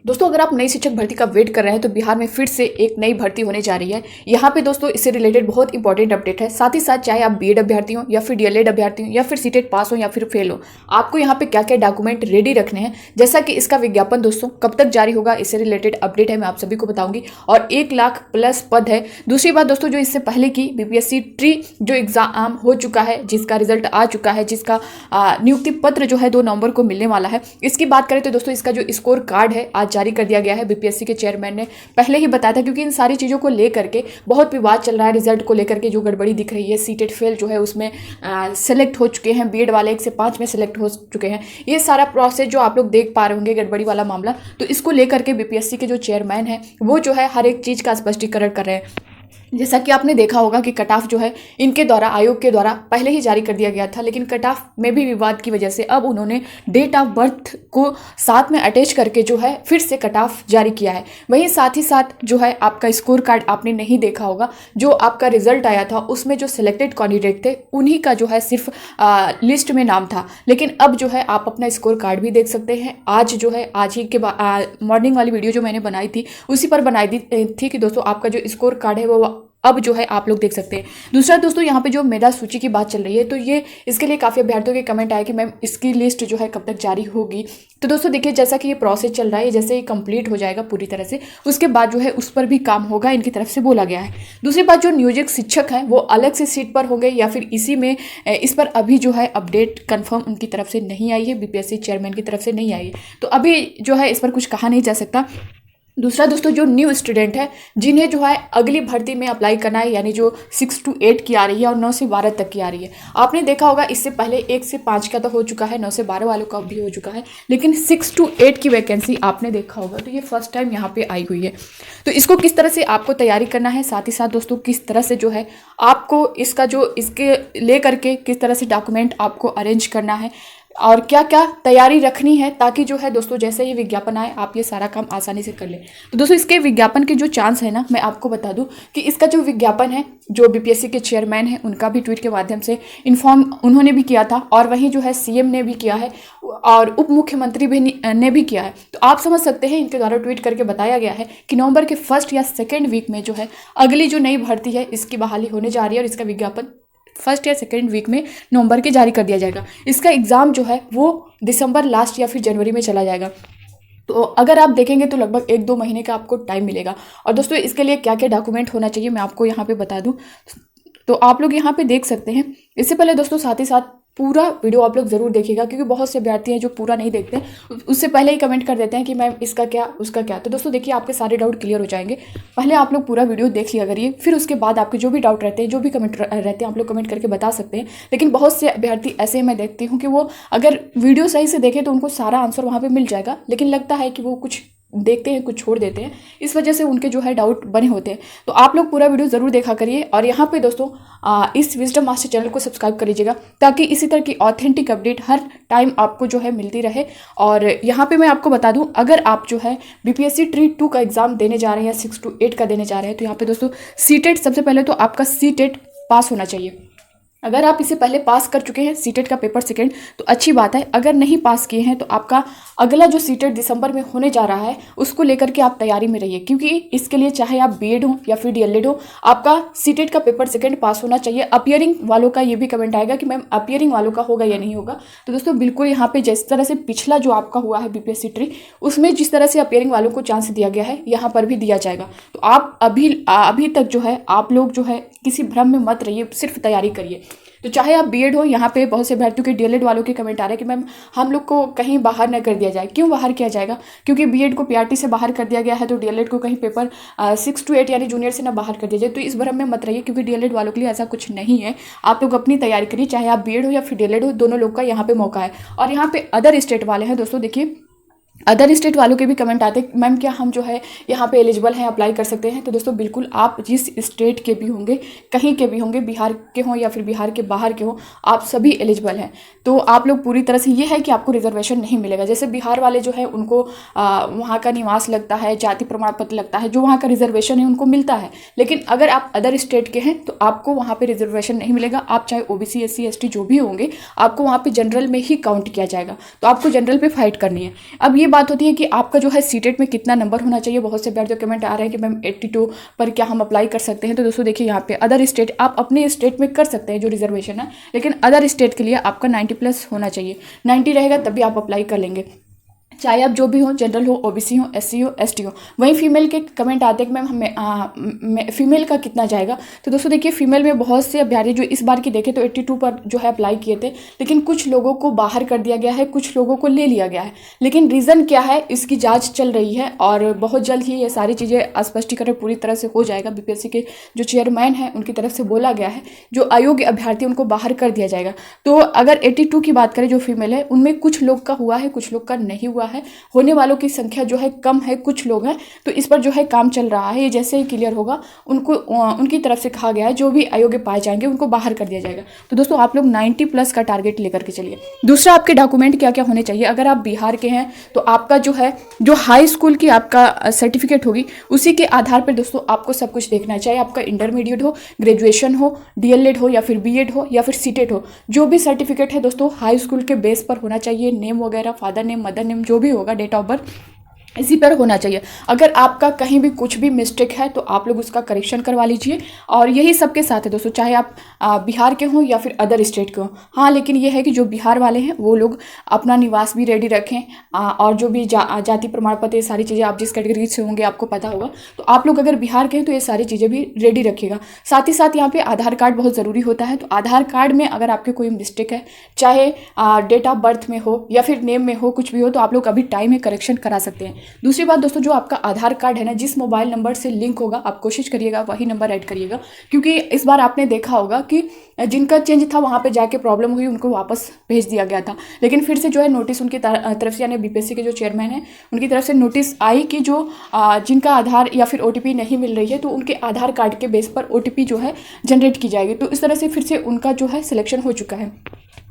दोस्तों अगर आप नई शिक्षक भर्ती का वेट कर रहे हैं तो बिहार में फिर से एक नई भर्ती होने जा रही है। यहाँ पे दोस्तों इससे रिलेटेड बहुत इंपॉर्टेंट अपडेट है। साथ ही साथ चाहे आप बीएड अभ्यर्थी हो या फिर डीएलएड अभ्यर्थी हो या फिर सीटेट पास हो या फिर फेल हो, आपको यहाँ पे क्या क्या डॉक्यूमेंट रेडी रखने हैं, जैसा कि इसका विज्ञापन दोस्तों कब तक जारी होगा, इससे रिलेटेड अपडेट है, मैं आप सभी को बताऊंगी। और 1 लाख प्लस पद है। दूसरी बात दोस्तों, जो इससे पहले की बीपीएससी ट्री जो एग्जाम हो चुका है, जिसका रिजल्ट आ चुका है, जिसका नियुक्ति पत्र जो है 2 नवंबर को मिलने वाला है, इसकी बात करें तो दोस्तों इसका जो स्कोर कार्ड है आज जारी कर दिया गया है। बीपीएससी के चेयरमैन ने पहले ही बताया था, क्योंकि इन सारी चीज़ों को लेकर के बहुत विवाद चल रहा है। रिजल्ट को लेकर के जो गड़बड़ी दिख रही है, सीटेट फेल जो है उसमें सेलेक्ट हो चुके हैं, बीएड वाले 1 से 5 में सेलेक्ट हो चुके हैं। ये सारा प्रोसेस जो आप लोग देख पा रहे होंगे, गड़बड़ी वाला मामला, तो इसको लेकर के बीपीएससी के जो चेयरमैन है वो जो है हर एक चीज़ का स्पष्टीकरण कर रहे हैं। जैसा कि आपने देखा होगा कि कट ऑफ जो है इनके द्वारा, आयोग के द्वारा पहले ही जारी कर दिया गया था, लेकिन कट ऑफ में भी विवाद की वजह से अब उन्होंने डेट ऑफ बर्थ को साथ में अटैच करके जो है फिर से कट ऑफ जारी किया है। वहीं साथ ही साथ जो है आपका स्कोर कार्ड आपने नहीं देखा होगा, जो आपका रिजल्ट आया था उसमें जो सिलेक्टेड कैंडिडेट थे उन्हीं का जो है सिर्फ लिस्ट में नाम था। लेकिन अब जो है आप अपना स्कोर कार्ड भी देख सकते हैं। आज जो है, आज ही के मॉर्निंग वाली वीडियो जो मैंने बनाई थी उसी पर बनाई थी कि दोस्तों आपका जो स्कोर कार्ड है वो अब जो है आप लोग देख सकते हैं। दूसरा दोस्तों, यहाँ पे जो मेधा सूची की बात चल रही है, तो ये इसके लिए काफ़ी अभ्यर्थियों के कमेंट आए कि मैम इसकी लिस्ट जो है कब तक जारी होगी। तो दोस्तों देखिए, जैसा कि ये प्रोसेस चल रहा है, जैसे ही कंप्लीट हो जाएगा पूरी तरह से, उसके बाद जो है उस पर भी काम होगा, इनकी तरफ से बोला गया है। दूसरी बात, जो नियोजित शिक्षक हैं वो अलग से सीट पर होंगे या फिर इसी में, इस पर अभी जो है अपडेट कन्फर्म उनकी तरफ से नहीं आई है, बीपीएससी चेयरमैन की तरफ से नहीं आई है, तो अभी जो है इस पर कुछ कहा नहीं जा सकता। दूसरा दोस्तों, जो न्यू स्टूडेंट है जिन्हें जो है अगली भर्ती में अप्लाई करना है, यानी जो 6 to 8 की आ रही है और 9 से 12 तक की आ रही है, आपने देखा होगा इससे पहले 1 से 5 का तो हो चुका है, 9 से 12 वालों का भी हो चुका है, लेकिन 6 to 8 की वैकेंसी आपने देखा होगा, तो ये फर्स्ट टाइम यहाँ पे आई हुई है। तो इसको किस तरह से आपको तैयारी करना है, साथ ही साथ दोस्तों किस तरह से जो है आपको इसका जो इसके ले करके किस तरह से डॉक्यूमेंट आपको अरेंज करना है और क्या क्या तैयारी रखनी है, ताकि जो है दोस्तों जैसे ही विज्ञापन आए आप ये सारा काम आसानी से कर लें। तो दोस्तों इसके विज्ञापन के जो चांस है ना, मैं आपको बता दूं कि इसका जो विज्ञापन है, जो बीपीएससी के चेयरमैन है उनका भी ट्वीट के माध्यम से इन्फॉर्म उन्होंने भी किया था, और वहीं जो है सीएम ने भी किया है और उप मुख्यमंत्री भी ने भी किया है। तो आप समझ सकते हैं, इनके द्वारा ट्वीट करके बताया गया है कि नवंबर के 1st या 2nd वीक में जो है अगली जो नई भर्ती है इसकी बहाली होने जा रही है, और इसका विज्ञापन 1st या 2nd वीक में नवंबर के जारी कर दिया जाएगा। इसका एग्ज़ाम जो है वो दिसंबर लास्ट या फिर जनवरी में चला जाएगा। तो अगर आप देखेंगे तो लगभग 1-2 महीने का आपको टाइम मिलेगा। और दोस्तों इसके लिए क्या क्या डॉक्यूमेंट होना चाहिए मैं आपको यहाँ पे बता दूँ, तो आप लोग यहाँ पे देख सकते हैं। इससे पहले दोस्तों साथ ही साथ पूरा वीडियो आप लोग ज़रूर देखिएगा, क्योंकि बहुत से अभ्यर्थी हैं जो पूरा नहीं देखते हैं, उससे पहले ही कमेंट कर देते हैं कि मैम इसका क्या उसका क्या। तो दोस्तों देखिए, आपके सारे डाउट क्लियर हो जाएंगे। पहले आप लोग पूरा वीडियो देख लिया करिए, फिर उसके बाद आपके जो भी डाउट रहते हैं, जो भी कमेंट रहते हैं, आप लोग कमेंट करके बता सकते हैं। लेकिन बहुत से अभ्यर्थी ऐसे मैं देखती हूँ कि वो अगर वीडियो सही से देखें तो उनको सारा आंसर वहाँ पर मिल जाएगा, लेकिन लगता है कि वो कुछ देखते हैं कुछ छोड़ देते हैं, इस वजह से उनके जो है डाउट बने होते हैं। तो आप लोग पूरा वीडियो ज़रूर देखा करिए, और यहाँ पे दोस्तों इस विजडम मास्टर चैनल को सब्सक्राइब कर लीजिएगा, ताकि इसी तरह की ऑथेंटिक अपडेट हर टाइम आपको जो है मिलती रहे। और यहाँ पे मैं आपको बता दूँ, अगर आप जो है बीपीएससी ट्री 2 का एग्जाम देने जा रहे हैं या 6 to 8 का देने जा रहे हैं, तो यहाँ पे दोस्तों सीटेट, सबसे पहले तो आपका सीटेट पास होना चाहिए। अगर आप इसे पहले पास कर चुके हैं सीटेट का पेपर 2nd, तो अच्छी बात है। अगर नहीं पास किए हैं तो आपका अगला जो सीटेट दिसंबर में होने जा रहा है उसको लेकर के आप तैयारी में रहिए, क्योंकि इसके लिए चाहे आप बीएड हो या फिर डीएलएड हो, आपका सीटेट का पेपर 2nd पास होना चाहिए। अपीयरिंग वालों का ये भी कमेंट आएगा कि मैम अपीयरिंग वालों का होगा या नहीं होगा। तो दोस्तों बिल्कुल यहाँ पे जिस तरह से पिछला जो आपका हुआ है बीपीएससी ट्री, उसमें जिस तरह से अपीयरिंग वालों को चांस दिया गया है, यहाँ पर भी दिया जाएगा। तो आप अभी तक जो है आप लोग जो है किसी भ्रम में मत रहिए, सिर्फ तैयारी करिए। तो चाहे आप बीएड हो, यहाँ पे बहुत से अभ्यर्थियों के डीएलएड वालों के कमेंट आ रहे हैं कि मैम हम लोग को कहीं बाहर न कर दिया जाए। क्यों बाहर किया जाएगा? क्योंकि बीएड को पीआरटी से बाहर कर दिया गया है, तो डीएलएड को कहीं पेपर 6 to 8 यानी जूनियर से ना बाहर कर दिया जाए। तो इस भ्रम में मत रहिए, क्योंकि डीएलएड वालों के लिए ऐसा कुछ नहीं है। आप लोग अपनी तैयारी करिए, चाहे आप बीएड हो या फिर डीएलएड हो, दोनों लोग का यहाँ पे मौका है। और यहाँ पे अदर स्टेट वाले हैं दोस्तों, देखिए अदर स्टेट वालों के भी कमेंट आते हैं, मैम क्या हम जो है यहाँ पे एलिजिबल हैं, अप्लाई कर सकते हैं? तो दोस्तों बिल्कुल, आप जिस स्टेट के भी होंगे, कहीं के भी होंगे, बिहार के हों या फिर बिहार के बाहर के हों, आप सभी एलिजिबल हैं। तो आप लोग पूरी तरह से, ये है कि आपको रिजर्वेशन नहीं मिलेगा। जैसे बिहार वाले जो है उनको वहाँ का निवास लगता है, जाति प्रमाण पत्र लगता है, जो वहाँ का रिजर्वेशन है उनको मिलता है। लेकिन अगर आप अदर स्टेट के हैं तो आपको वहाँ पर रिजर्वेशन नहीं मिलेगा। आप चाहे ओबीसी, एससी, एसटी जो भी होंगे, आपको वहाँ पर जनरल में ही काउंट किया जाएगा। तो आपको जनरल पर फाइट करनी है। अब ये बात होती है कि आपका जो है सीटेट में कितना नंबर होना चाहिए। बहुत से अभ्यर्थी कमेंट आ रहे हैं कि मैम 82 पर क्या हम अप्लाई कर सकते हैं। तो दोस्तों देखिए यहाँ पे अदर स्टेट, आप अपने स्टेट में कर सकते हैं जो रिजर्वेशन है, लेकिन अदर स्टेट के लिए आपका 90 प्लस होना चाहिए। 90 रहेगा तभी आप अप्लाई कर लेंगे, चाहे आप जो भी हो, जनरल हो, ओबीसी हो, एससी हो, एसटी हो। वहीं फीमेल के कमेंट आते हैं कि मैम हमें फीमेल का कितना जाएगा। तो दोस्तों देखिए फीमेल में बहुत से अभ्यर्थी जो इस बार की देखें तो 82 पर जो है अप्लाई किए थे, लेकिन कुछ लोगों को बाहर कर दिया गया है, कुछ लोगों को ले लिया गया है। लेकिन रीज़न क्या है, इसकी जाँच चल रही है और बहुत जल्द ही ये सारी चीज़ें स्पष्टीकरण पूरी तरह से हो जाएगा। बीपीएससी के जो चेयरमैन हैं उनकी तरफ से बोला गया है जो अयोग्य अभ्यर्थी उनको बाहर कर दिया जाएगा। तो अगर 82 की बात करें जो फीमेल है, उनमें कुछ लोग का हुआ है, कुछ लोग का नहीं हुआ है। होने वालों की संख्या जो है कम है, कुछ लोग हैं, तो इस पर जो है काम चल रहा है। ये जैसे ही क्लियर होगा उनको उनकी तरफ से कहा गया है जो भी अयोग्य पाए जाएंगे उनको बाहर कर दिया जाएगा। तो दोस्तों आप लोग 90 प्लस का टारगेट लेकर के चलिए। दूसरा, आपके डॉक्यूमेंट क्या क्या होने चाहिए। अगर आप बिहार के हैं तो आपका जो है जो हाई स्कूल की आपका सर्टिफिकेट होगी उसी के आधार पर दोस्तों आपको सब कुछ देखना है। चाहे आपका इंटरमीडिएट हो, ग्रेजुएशन हो, डीएलएड हो या फिर बीएड हो या फिर सीटेट हो, जो भी सर्टिफिकेट है दोस्तों हाई स्कूल के बेस पर होना चाहिए। नेम वगैरह, फादर नेम, मदर नेम, जो भी होगा, डेट ऑफ बर्थ इसी पर होना चाहिए। अगर आपका कहीं भी कुछ भी मिस्टेक है तो आप लोग उसका करेक्शन करवा लीजिए। और यही सबके साथ है दोस्तों, चाहे आप बिहार के हों या फिर अदर स्टेट के हों। हाँ, लेकिन ये है कि जो बिहार वाले हैं वो लोग अपना निवास भी रेडी रखें और जो भी जाति प्रमाण पत्र, ये सारी चीज़ें आप जिस कैटेगरी से होंगे आपको पता होगा, तो आप लोग अगर बिहार के हैं तो ये सारी चीज़ें भी रेडी रखिएगा। साथ ही साथ यहाँ पे आधार कार्ड बहुत ज़रूरी होता है। तो आधार कार्ड में अगर आपके कोई मिस्टेक है, चाहे डेट ऑफ बर्थ में हो या फिर नेम में हो, कुछ भी हो, तो आप लोग अभी टाइम में करेक्शन करा सकते हैं। दूसरी बात दोस्तों, जो आपका आधार कार्ड है ना, जिस मोबाइल नंबर से लिंक होगा आप कोशिश करिएगा वही नंबर ऐड करिएगा, क्योंकि इस बार आपने देखा होगा कि जिनका चेंज था वहाँ पे जाके प्रॉब्लम हुई, उनको वापस भेज दिया गया था। लेकिन फिर से जो है नोटिस उनकी तरफ से, यानी बीपीएससी के जो चेयरमैन है उनकी तरफ से नोटिस आई कि जो जिनका आधार या फिर ओटीपी नहीं मिल रही है तो उनके आधार कार्ड के बेस पर ओटीपी जो है जनरेट की जाएगी। तो इस तरह से फिर से उनका जो है सिलेक्शन हो चुका है।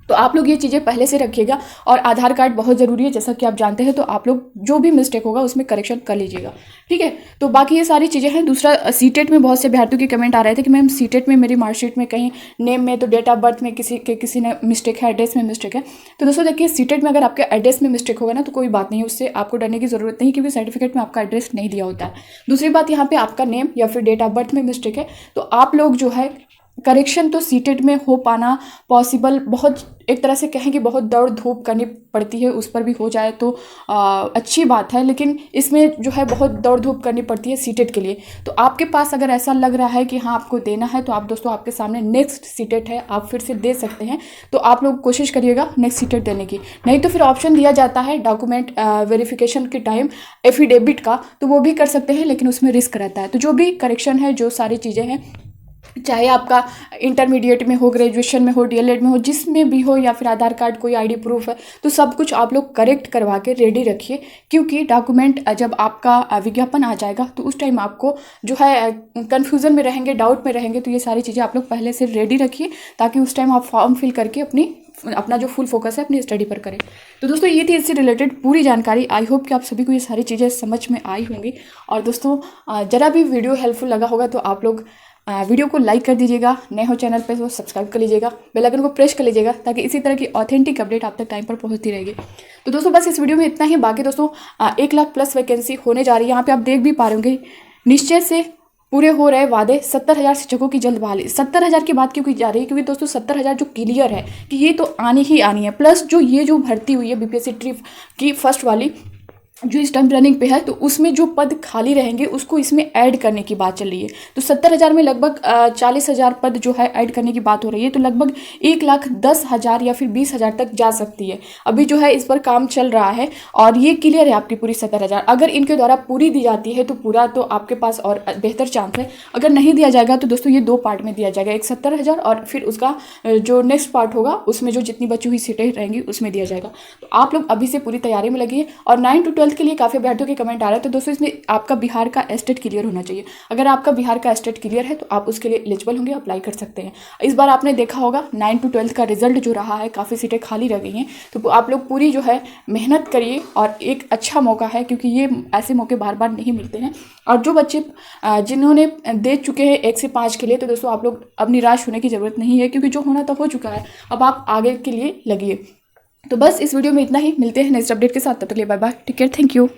तो आप लोग ये चीज़ें पहले से रखिएगा और आधार कार्ड बहुत ज़रूरी है, जैसा कि आप जानते हैं। तो आप लोग जो भी मिस्टेक होगा उसमें करेक्शन कर लीजिएगा, ठीक है। तो बाकी ये सारी चीज़ें हैं। दूसरा, सीटेट में बहुत से अभ्यर्थियों के कमेंट आ रहे थे कि मैम सीटेट में मेरी मार्कशीट में कहीं नेम में तो डेट ऑफ बर्थ में किसी ने मिस्टेक है, एड्रेस में मिस्टेक है। तो दोस्तों देखिए सीटेट में अगर आपके एड्रेस में मिस्टेक होगा ना तो कोई बात नहीं है, उससे आपको डरने की ज़रूरत नहीं, क्योंकि सर्टिफिकेट में आपका एड्रेस नहीं दिया होता है। दूसरी बात, यहाँ पर आपका नेम या फिर डेट ऑफ बर्थ में मिस्टेक है तो आप लोग जो है करेक्शन तो सीटेट में हो पाना पॉसिबल, बहुत एक तरह से कहें कि बहुत दौड़ धूप करनी पड़ती है, उस पर भी हो जाए तो अच्छी बात है। लेकिन इसमें जो है बहुत दौड़ धूप करनी पड़ती है सीटेट के लिए। तो आपके पास अगर ऐसा लग रहा है कि हाँ आपको देना है तो आप दोस्तों आपके सामने नेक्स्ट सीटेट है, आप फिर से दे सकते हैं। तो आप लोग कोशिश करिएगा नेक्स्ट सीटेट देने की। नहीं तो फिर ऑप्शन दिया जाता है डॉक्यूमेंट वेरिफिकेशन के टाइम एफिडेविट का, तो वो भी कर सकते हैं, लेकिन उसमें रिस्क रहता है। तो जो भी करेक्शन है, जो सारी चीज़ें हैं, चाहे आपका इंटरमीडिएट में हो, ग्रेजुएशन में हो, डीएलएड में हो, जिसमें भी हो, या फिर आधार कार्ड कोई आईडी प्रूफ है, तो सब कुछ आप लोग करेक्ट करवा के रेडी रखिए। क्योंकि डॉक्यूमेंट जब आपका विज्ञापन आ जाएगा तो उस टाइम आपको जो है कन्फ्यूज़न में रहेंगे, डाउट में रहेंगे। तो ये सारी चीज़ें आप लोग पहले से रेडी रखिए ताकि उस टाइम आप फॉर्म फिल करके अपना जो फुल फोकस है अपनी स्टडी पर करें। तो दोस्तों ये थी इससे रिलेटेड पूरी जानकारी। आई होप कि आप सभी को ये सारी चीज़ें समझ में आई होंगी। और दोस्तों ज़रा भी वीडियो हेल्पफुल लगा होगा तो आप लोग वीडियो को लाइक कर दीजिएगा, नए हो चैनल पे तो सब्सक्राइब कर लीजिएगा, बेल आइकन को प्रेस कर लीजिएगा ताकि इसी तरह की ऑथेंटिक अपडेट आप तक टाइम पर पहुंचती रहेगी। तो दोस्तों बस इस वीडियो में इतना ही। बाकी दोस्तों 1 लाख प्लस वैकेंसी होने जा रही है। यहाँ पे आप देख भी पा रहे होंगे, निश्चय से पूरे हो रहे वादे, 70,000 शिक्षकों की जल्द बहाली। 70,000 की बात क्यों की जा रही है, क्योंकि दोस्तों 70,000 जो क्लियर है कि ये तो आनी ही आनी है। प्लस जो भर्ती हुई है बीपीएससी ट्रिप की फर्स्ट वाली जो इस टाइम रनिंग पे है, तो उसमें जो पद खाली रहेंगे उसको इसमें ऐड करने की बात चल रही है। तो 70,000 में लगभग 40,000 पद जो है ऐड करने की बात हो रही है। तो लगभग 1,10,000 या फिर 20,000 तक जा सकती है। अभी जो है इस पर काम चल रहा है और ये क्लियर है आपकी पूरी 70,000। अगर इनके द्वारा पूरी दी जाती है तो पूरा तो आपके पास और बेहतर चांस है। अगर नहीं दिया जाएगा तो दोस्तों ये 2 पार्ट में दिया जाएगा, एक 70,000 और फिर उसका जो नेक्स्ट पार्ट होगा उसमें जो जितनी बची हुई सीटें रहेंगी उसमें दिया जाएगा। तो आप लोग अभी से पूरी तैयारी में लगिए। और 9 to 12 के लिए काफ़ी अभ्यर्थियों के कमेंट आ रहे हैं। तो दोस्तों इसमें आपका बिहार का एस्टेट क्लियर होना चाहिए। अगर आपका बिहार का एस्टेट क्लियर है तो आप उसके लिए एलिजिबल होंगे, अप्लाई कर सकते हैं। इस बार आपने देखा होगा 9 to 12 का रिजल्ट जो रहा है, काफ़ी सीटें खाली रह गई हैं। तो आप लोग पूरी जो है मेहनत करिए और एक अच्छा मौका है, क्योंकि ये ऐसे मौके बार बार नहीं मिलते हैं। और जो बच्चे जिन्होंने दे चुके हैं 1 से 5 के लिए, तो दोस्तों आप लोग अब निराश होने की ज़रूरत नहीं है, क्योंकि जो होना तो हो चुका है। अब आप आगे के लिए लगिए। तो बस इस वीडियो में इतना ही, मिलते हैं नेक्स्ट अपडेट के साथ, तब तक के लिए bye bye, take care, thank you.